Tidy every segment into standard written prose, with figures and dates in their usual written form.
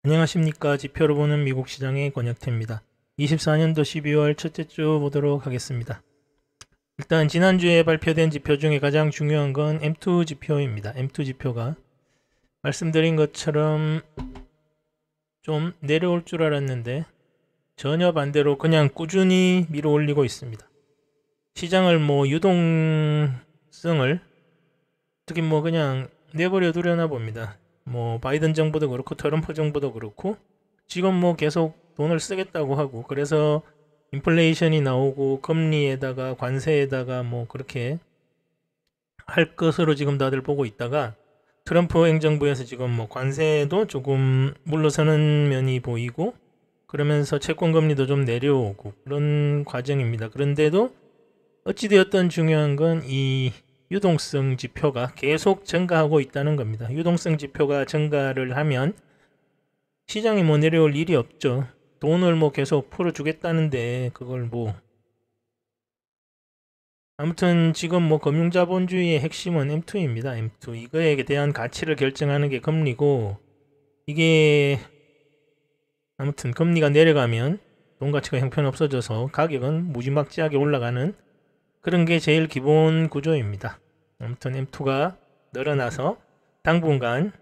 안녕하십니까. 지표로 보는 미국 시장의 권혁태입니다. 24년도 12월 첫째 주 보도록 하겠습니다. 일단 지난주에 발표된 지표 중에 가장 중요한 건 M2 지표입니다. M2 지표가 말씀드린 것처럼 좀 내려올 줄 알았는데 전혀 반대로 그냥 꾸준히 밀어 올리고 있습니다. 시장을 유동성을 어떻게 그냥 내버려 두려나 봅니다. 바이든 정부도 그렇고 트럼프 정부도 그렇고 지금 계속 돈을 쓰겠다고 하고, 그래서 인플레이션이 나오고 금리에다가 관세에다가 그렇게 할 것으로 지금 다들 보고 있다가 트럼프 행정부에서 지금 관세도 조금 물러서는 면이 보이고, 그러면서 채권 금리도 좀 내려오고 그런 과정입니다. 그런데도 어찌되었든 중요한 건 이 유동성 지표가 계속 증가하고 있다는 겁니다. 유동성 지표가 증가를 하면 시장이 내려올 일이 없죠. 돈을 계속 풀어주겠다는데 그걸 아무튼 지금 금융자본주의의 핵심은 M2입니다. M2 이거에 대한 가치를 결정하는 게 금리고, 이게 아무튼 금리가 내려가면 돈 가치가 형편없어져서 가격은 무지막지하게 올라가는 그런 게 제일 기본 구조입니다. 아무튼 M2가 늘어나서 당분간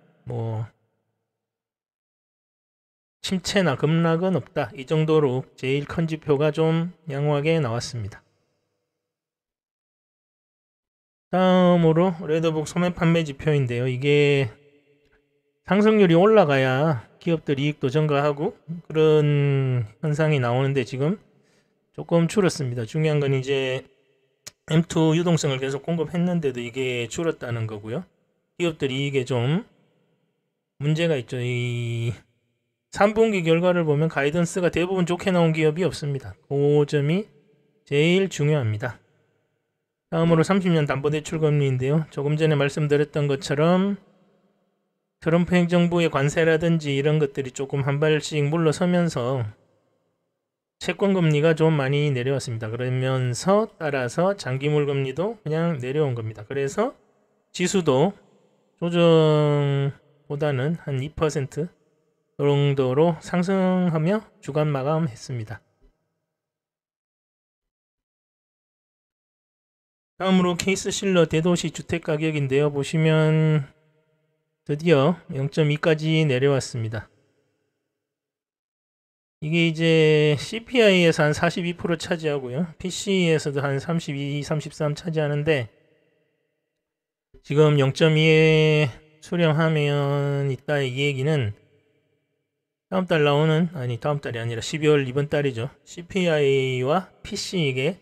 침체나 급락은 없다. 이 정도로 제일 큰 지표가 좀 양호하게 나왔습니다. 다음으로 레더북 소매 판매 지표인데요. 이게 상승률이 올라가야 기업들 이익도 증가하고 그런 현상이 나오는데 지금 조금 줄었습니다. 중요한 건 이제 M2 유동성을 계속 공급했는데도 이게 줄었다는 거고요. 기업들 이익에 좀 문제가 있죠. 이 3분기 결과를 보면 가이던스가 대부분 좋게 나온 기업이 없습니다. 그 점이 제일 중요합니다. 다음으로 30년 담보대출 금리인데요. 조금 전에 말씀드렸던 것처럼 트럼프 행정부의 관세라든지 이런 것들이 조금 한 발씩 물러서면서 채권 금리가 좀 많이 내려왔습니다. 그러면서 따라서 장기물 금리도 그냥 내려온 겁니다. 그래서 지수도 조정보다는 한 2% 정도로 상승하며 주간 마감했습니다. 다음으로 케이스실러 대도시 주택가격인데요. 보시면 드디어 0.2까지 내려왔습니다. 이게 이제 CPI에서 한 42% 차지하고요. PC에서도 한 32, 33 차지하는데 지금 0.2에 수렴하면 있다. 이 얘기는 다음 달 나오는, 다음 달이 아니라 12월 이번 달이죠. CPI와 PC 이게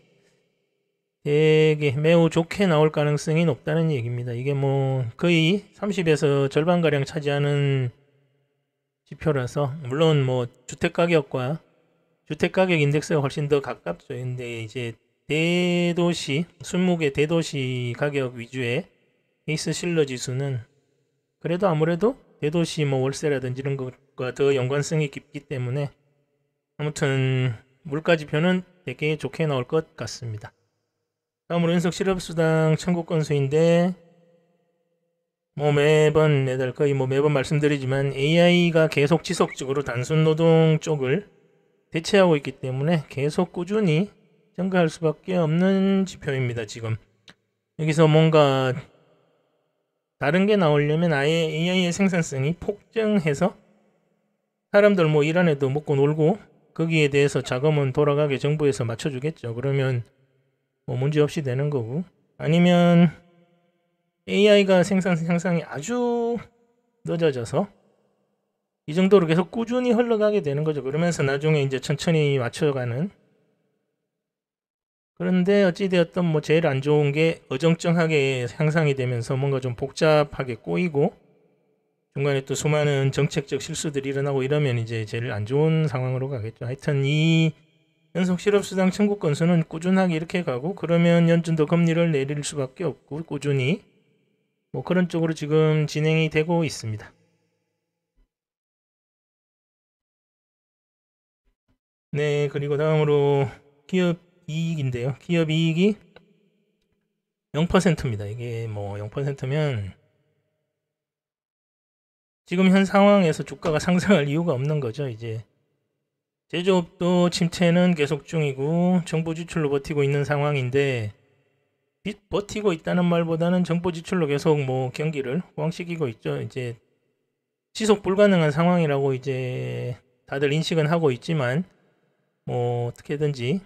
되게 매우 좋게 나올 가능성이 높다는 얘기입니다. 이게 거의 30에서 절반가량 차지하는 지표라서, 물론 주택가격 인덱스가 훨씬 더 가깝죠. 근데 이제 대도시 20개 대도시 가격 위주의 케이스 실러 지수는 그래도 아무래도 대도시 월세라든지 이런 것과 더 연관성이 깊기 때문에 아무튼 물가 지표는 되게 좋게 나올 것 같습니다. 다음으로 연속 실업수당 청구 건수인데 매달 거의 매번 말씀드리지만 AI가 계속 지속적으로 단순 노동 쪽을 대체하고 있기 때문에 계속 꾸준히 증가할 수밖에 없는 지표입니다. 지금 여기서 뭔가 다른 게 나오려면 아예 AI의 생산성이 폭증해서 사람들 일 안 해도 먹고 놀고 거기에 대해서 자금은 돌아가게 정부에서 맞춰주겠죠. 그러면 문제 없이 되는 거고, 아니면 AI가 생산 향상이 아주 늦어져서 이 정도로 계속 꾸준히 흘러가게 되는 거죠. 그러면서 나중에 이제 천천히 맞춰가는. 그런데 어찌되었든 제일 안 좋은 게 어정쩡하게 향상이 되면서 뭔가 좀 복잡하게 꼬이고 중간에 또 수많은 정책적 실수들이 일어나고 이러면 이제 제일 안 좋은 상황으로 가겠죠. 하여튼 이 연속 실업수당 청구 건수는 꾸준하게 이렇게 가고, 그러면 연준도 금리를 내릴 수밖에 없고 꾸준히 그런 쪽으로 지금 진행이 되고 있습니다. 네, 그리고 다음으로 기업 이익인데요. 기업 이익이 0%입니다. 이게 0%면 지금 현 상황에서 주가가 상승할 이유가 없는 거죠. 이제 제조업도 침체는 계속 중이고 정부 지출로 버티고 있는 상황인데, 버티고 있다는 말보다는 정부 지출로 계속 뭐 경기를 호황시키고 있죠. 이제 지속 불가능한 상황이라고 이제 다들 인식은 하고 있지만, 뭐 어떻게든지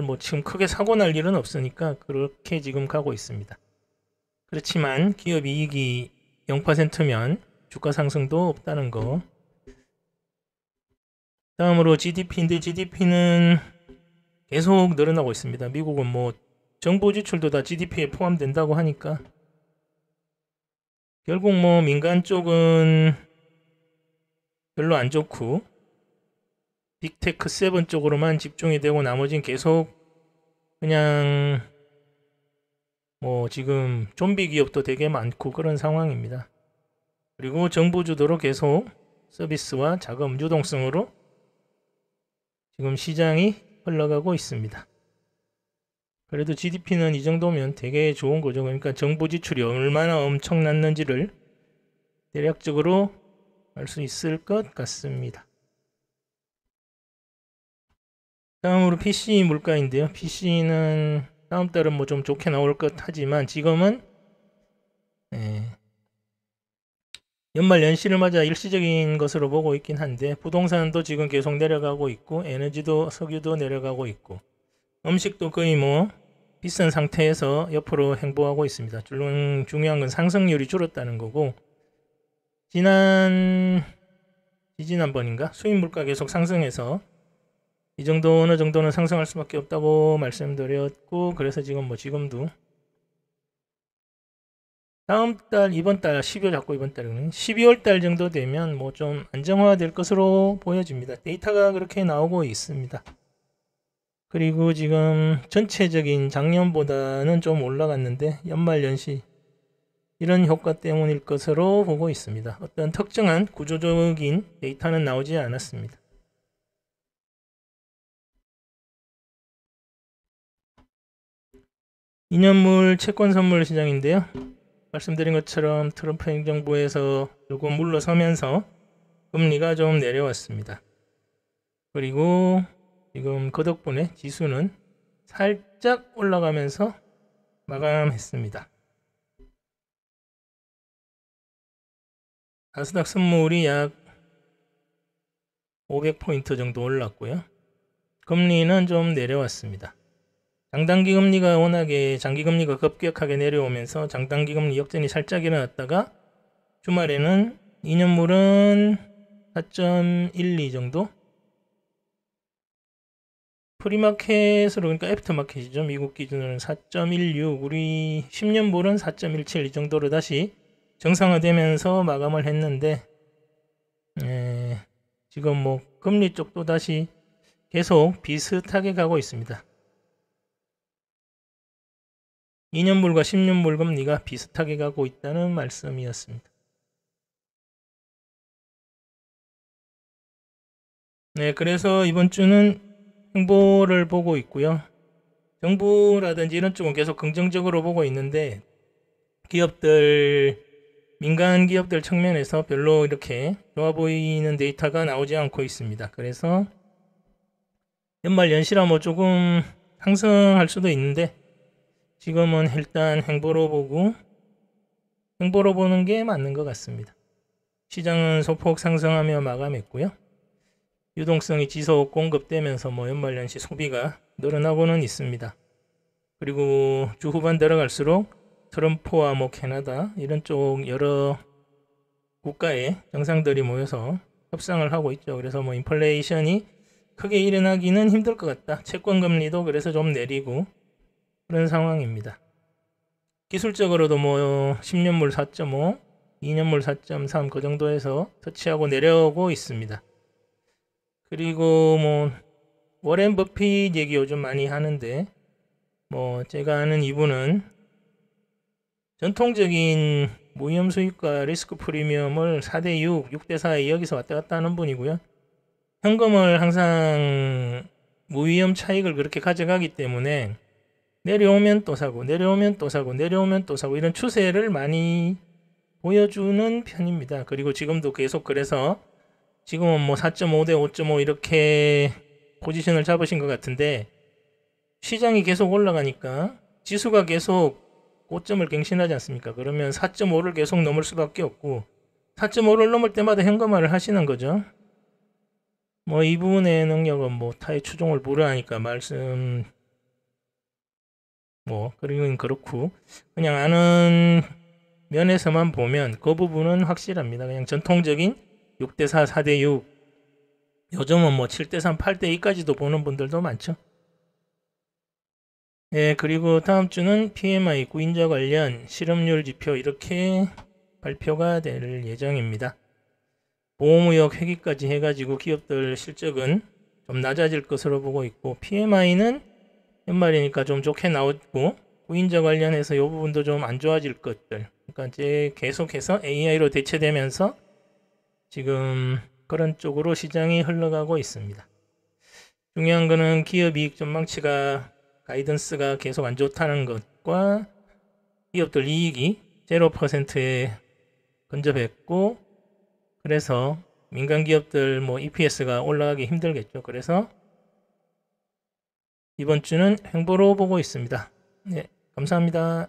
뭐 지금 크게 사고 날 일은 없으니까 그렇게 지금 가고 있습니다. 그렇지만 기업 이익이 0%면 주가 상승도 없다는 거. 다음으로 GDP인데, GDP는 계속 늘어나고 있습니다. 미국은 뭐 정부 지출도 다 GDP에 포함된다고 하니까 결국 뭐 민간 쪽은 별로 안 좋고 빅테크 7 쪽으로만 집중이 되고 나머지는 계속 그냥 뭐 지금 좀비 기업도 되게 많고 그런 상황입니다. 그리고 정부 주도로 계속 서비스와 자금 유동성으로 지금 시장이 흘러가고 있습니다. 그래도 GDP는 이 정도면 되게 좋은 거죠. 그러니까 정부 지출이 얼마나 엄청났는지를 대략적으로 알 수 있을 것 같습니다. 다음으로 PC 물가인데요. PC는 다음 달은 뭐 좀 좋게 나올 것 하지만 지금은 연말 연시를 맞아 일시적인 것으로 보고 있긴 한데, 부동산도 지금 계속 내려가고 있고 에너지도 석유도 내려가고 있고 음식도 거의 뭐 비싼 상태에서 옆으로 행보하고 있습니다. 중요한 건 상승률이 줄었다는 거고, 지지난번인가 수입 물가 계속 상승해서 이 정도 어느 정도는 상승할 수밖에 없다고 말씀드렸고, 그래서 지금 뭐 지금도 다음 달, 이번 달, 12월 잡고 이번 달은 12월 달 정도 되면 뭐 좀 안정화될 것으로 보여집니다. 데이터가 그렇게 나오고 있습니다. 그리고 지금 전체적인 작년보다는 좀 올라갔는데 연말 연시 이런 효과 때문일 것으로 보고 있습니다. 어떤 특정한 구조적인 데이터는 나오지 않았습니다. 이년물 채권 선물 시장인데요. 말씀드린 것처럼 트럼프 행정부에서 조금 물러서면서 금리가 좀 내려왔습니다. 그리고 지금 그 덕분에 지수는 살짝 올라가면서 마감했습니다. 나스닥 선물이 약 500포인트 정도 올랐고요. 금리는 좀 내려왔습니다. 장단기 금리가 워낙에 장기 금리가 급격하게 내려오면서 장단기 금리 역전이 살짝 일어났다가 주말에는 2년물은 4.12 정도, 프리마켓으로 그러니까 애프터마켓이죠. 미국 기준으로는 4.16, 우리 10년물은 4.17 이 정도로 다시 정상화되면서 마감을 했는데, 지금 뭐 금리 쪽도 다시 계속 비슷하게 가고 있습니다. 2년물과 10년물 금리가 비슷하게 가고 있다는 말씀이었습니다. 네, 그래서 이번 주는 행보를 보고 있고요. 정부라든지 이런 쪽은 계속 긍정적으로 보고 있는데, 민간 기업들 측면에서 별로 이렇게 좋아 보이는 데이터가 나오지 않고 있습니다. 그래서 연말 연시라 뭐 조금 상승할 수도 있는데, 지금은 일단 행보로 보는 게 맞는 것 같습니다. 시장은 소폭 상승하며 마감했고요. 유동성이 지속 공급되면서 뭐 연말연시 소비가 늘어나고는 있습니다. 그리고 주 후반 들어갈수록 트럼프와 뭐 캐나다 이런 쪽 여러 국가의 정상들이 모여서 협상을 하고 있죠. 그래서 뭐 인플레이션이 크게 일어나기는 힘들 것 같다. 채권 금리도 그래서 좀 내리고 그런 상황입니다. 기술적으로도 뭐 10년물 4.5, 2년물 4.3 그 정도에서 터치하고 내려오고 있습니다. 그리고 뭐 워렌 버핏 얘기 요즘 많이 하는데, 뭐 제가 아는 이분은 전통적인 무위험 수익과 리스크 프리미엄을 4대6, 6대4 여기서 왔다 갔다 하는 분이고요. 현금을 항상 무위험 차익을 그렇게 가져가기 때문에 내려오면 또 사고, 내려오면 또 사고, 내려오면 또 사고 이런 추세를 많이 보여주는 편입니다. 그리고 지금도 계속 그래서 지금은 뭐 4.5 대 5.5 이렇게 포지션을 잡으신 것 같은데 시장이 계속 올라가니까 지수가 계속 고점을 갱신하지 않습니까? 그러면 4.5를 계속 넘을 수밖에 없고 4.5를 넘을 때마다 현금화를 하시는 거죠. 뭐 이 부분의 능력은 뭐 타의 추종을 불허하니까 말씀 뭐 그렇고 그냥 아는 면에서만 보면 그 부분은 확실합니다. 그냥 전통적인 6대4, 4대6 요즘은 뭐 7대3, 8대2까지도 보는 분들도 많죠. 예, 그리고 다음 주는 PMI 구인자 관련 실업률 지표 이렇게 발표가 될 예정입니다. 보호무역 회기까지 해가지고 기업들 실적은 좀 낮아질 것으로 보고 있고 PMI는 연말이니까 좀 좋게 나오고 구인자 관련해서 이 부분도 좀 안 좋아질 것들. 그러니까 이제 계속해서 AI로 대체되면서 지금 그런 쪽으로 시장이 흘러가고 있습니다. 중요한 거는 기업 이익 전망치가 가이던스가 계속 안 좋다는 것과 기업들 이익이 0%에 근접했고 그래서 민간 기업들 뭐 EPS가 올라가기 힘들겠죠. 그래서 이번 주는 횡보로 보고 있습니다. 네, 감사합니다.